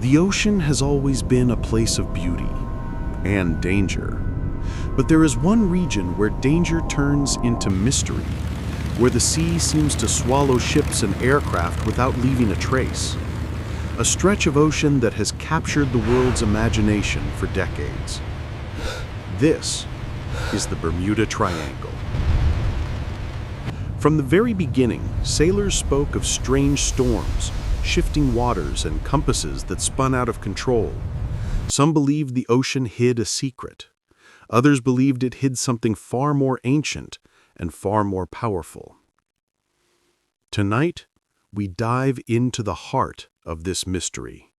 The ocean has always been a place of beauty and danger. But there is one region where danger turns into mystery, where the sea seems to swallow ships and aircraft without leaving a trace. A stretch of ocean that has captured the world's imagination for decades. This is the Bermuda Triangle. From the very beginning, sailors spoke of strange storms, shifting waters, and compasses that spun out of control. Some believed the ocean hid a secret. Others believed it hid something far more ancient and far more powerful. Tonight, we dive into the heart of this mystery.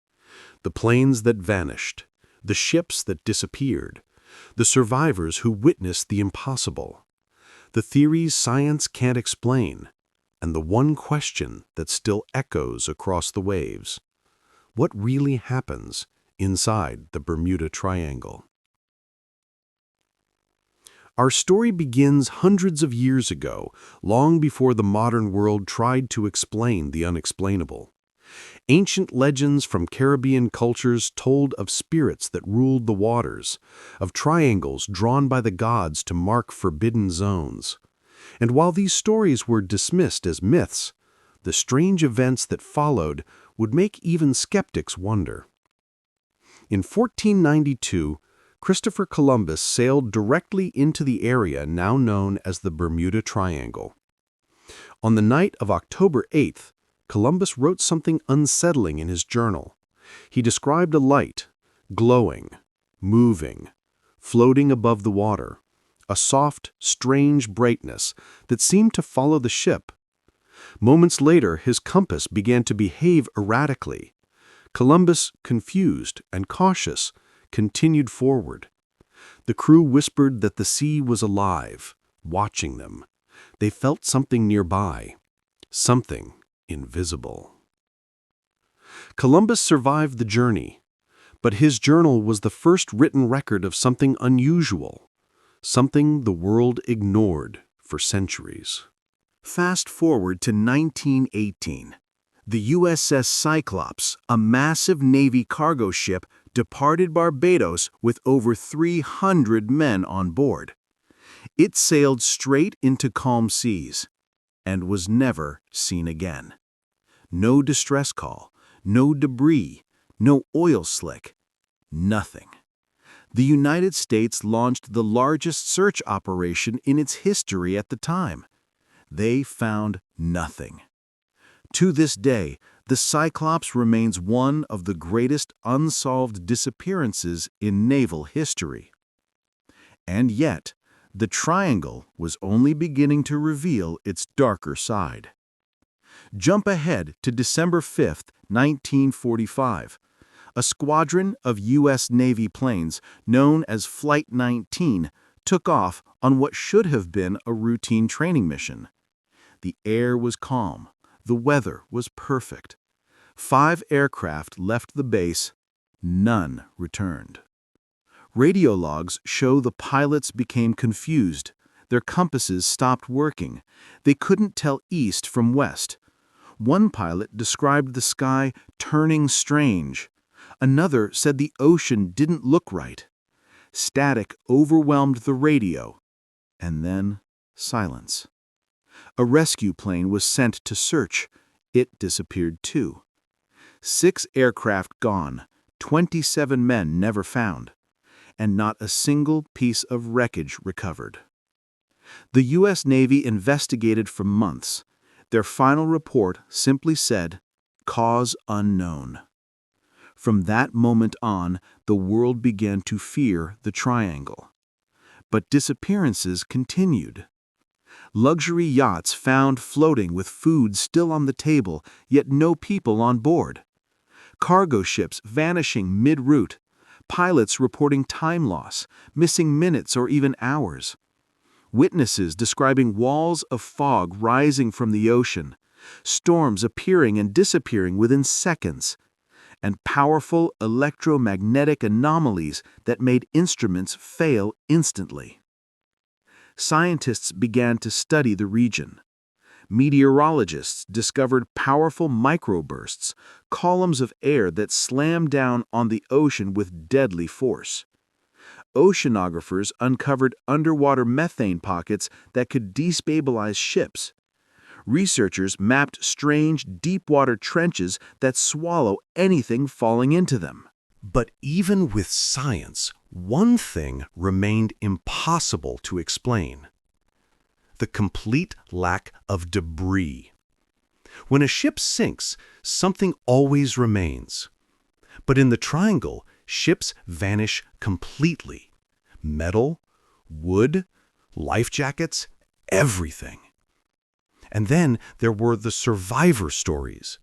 The planes that vanished, the ships that disappeared, the survivors who witnessed the impossible, the theories science can't explain, and the one question that still echoes across the waves. What really happens inside the Bermuda Triangle? Our story begins hundreds of years ago, long before the modern world tried to explain the unexplainable. Ancient legends from Caribbean cultures told of spirits that ruled the waters, of triangles drawn by the gods to mark forbidden zones. And while these stories were dismissed as myths, the strange events that followed would make even skeptics wonder. In 1492, Christopher Columbus sailed directly into the area now known as the Bermuda Triangle. On the night of October 8th, Columbus wrote something unsettling in his journal. He described a light, glowing, moving, floating above the water, a soft, strange brightness that seemed to follow the ship. Moments later, his compass began to behave erratically. Columbus, confused and cautious, continued forward. The crew whispered that the sea was alive, watching them. They felt something nearby, something invisible. Columbus survived the journey, but his journal was the first written record of something unusual, something the world ignored for centuries. Fast forward to 1918. The USS Cyclops, a massive Navy cargo ship, departed Barbados with over 300 men on board. It sailed straight into calm seas and was never seen again. No distress call, no debris, no oil slick, nothing. The United States launched the largest search operation in its history at the time. They found nothing. To this day, the Cyclops remains one of the greatest unsolved disappearances in naval history. And yet, the Triangle was only beginning to reveal its darker side. Jump ahead to December 5, 1945. A squadron of U.S. Navy planes known as Flight 19 took off on what should have been a routine training mission. The air was calm. The weather was perfect. 5 aircraft left the base. None returned. Radio logs show the pilots became confused. Their compasses stopped working. They couldn't tell east from west. One pilot described the sky turning strange. Another said the ocean didn't look right. Static overwhelmed the radio. And then silence. A rescue plane was sent to search. It disappeared too. 6 aircraft gone, 27 men never found, and not a single piece of wreckage recovered. The U.S. Navy investigated for months. Their final report simply said, "Cause unknown." From that moment on, the world began to fear the Triangle. But disappearances continued. Luxury yachts found floating with food still on the table, yet no people on board. Cargo ships vanishing mid-route. Pilots reporting time loss, missing minutes or even hours. Witnesses describing walls of fog rising from the ocean, storms appearing and disappearing within seconds, and powerful electromagnetic anomalies that made instruments fail instantly. Scientists began to study the region. Meteorologists discovered powerful microbursts, columns of air that slammed down on the ocean with deadly force. Oceanographers uncovered underwater methane pockets that could destabilize ships. Researchers mapped strange deep-water trenches that swallow anything falling into them. But even with science, one thing remained impossible to explain: the complete lack of debris. When a ship sinks, something always remains. But in the triangle, ships vanish completely. Metal, wood, life jackets, everything. And then there were the survivor stories.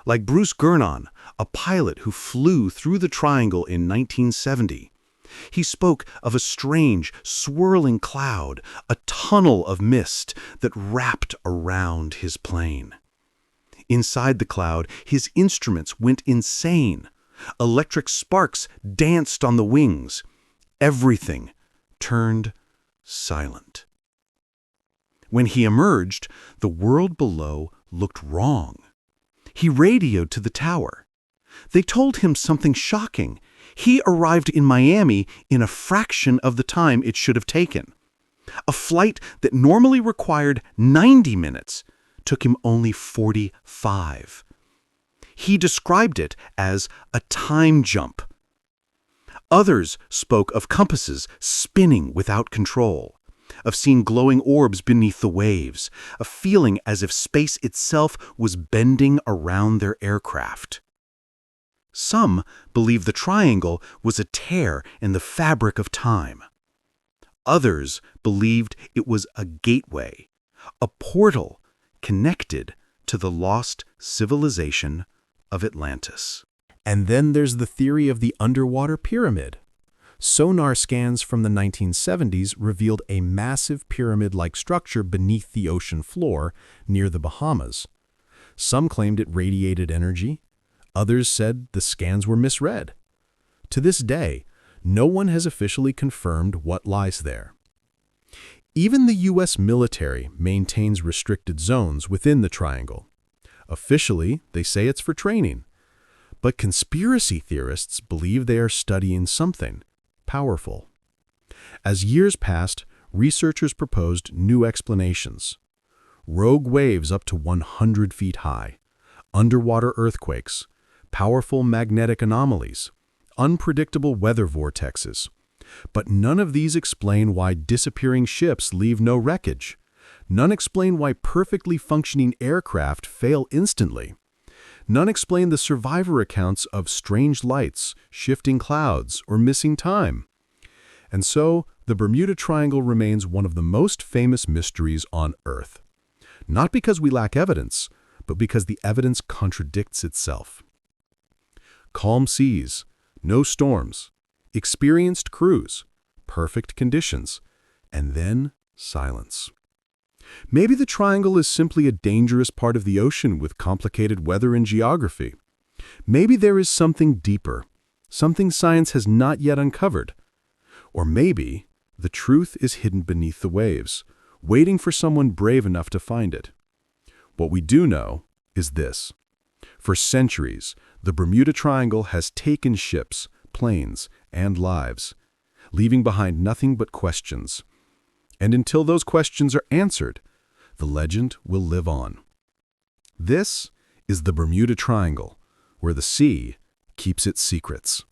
Like Bruce Gernon, a pilot who flew through the triangle in 1970. He spoke of a strange, swirling cloud, a tunnel of mist that wrapped around his plane. Inside the cloud, his instruments went insane. Electric sparks danced on the wings. Everything turned silent. When he emerged, the world below looked wrong. He radioed to the tower. They told him something shocking. He arrived in Miami in a fraction of the time it should have taken. A flight that normally required 90 minutes took him only 45. He described it as a time jump. Others spoke of compasses spinning without control, of seeing glowing orbs beneath the waves, of feeling as if space itself was bending around their aircraft. Some believed the triangle was a tear in the fabric of time. Others believed it was a gateway, a portal connected to the lost civilization of Atlantis. And then there's the theory of the underwater pyramid. Sonar scans from the 1970s revealed a massive pyramid-like structure beneath the ocean floor near the Bahamas. Some claimed it radiated energy. Others said the scans were misread. To this day, no one has officially confirmed what lies there. Even the U.S. military maintains restricted zones within the triangle. Officially, they say it's for training. But conspiracy theorists believe they are studying something powerful. As years passed, researchers proposed new explanations. Rogue waves up to 100 feet high, underwater earthquakes, powerful magnetic anomalies, unpredictable weather vortexes. But none of these explain why disappearing ships leave no wreckage. None explain why perfectly functioning aircraft fail instantly. None explain the survivor accounts of strange lights, shifting clouds, or missing time. And so, the Bermuda Triangle remains one of the most famous mysteries on Earth. Not because we lack evidence, but because the evidence contradicts itself. Calm seas, no storms, experienced crews, perfect conditions, and then silence. Maybe the triangle is simply a dangerous part of the ocean with complicated weather and geography. Maybe there is something deeper, something science has not yet uncovered. Or maybe the truth is hidden beneath the waves, waiting for someone brave enough to find it. What we do know is this. For centuries, the Bermuda Triangle has taken ships, planes, and lives, leaving behind nothing but questions. And until those questions are answered, the legend will live on. This is the Bermuda Triangle, where the sea keeps its secrets.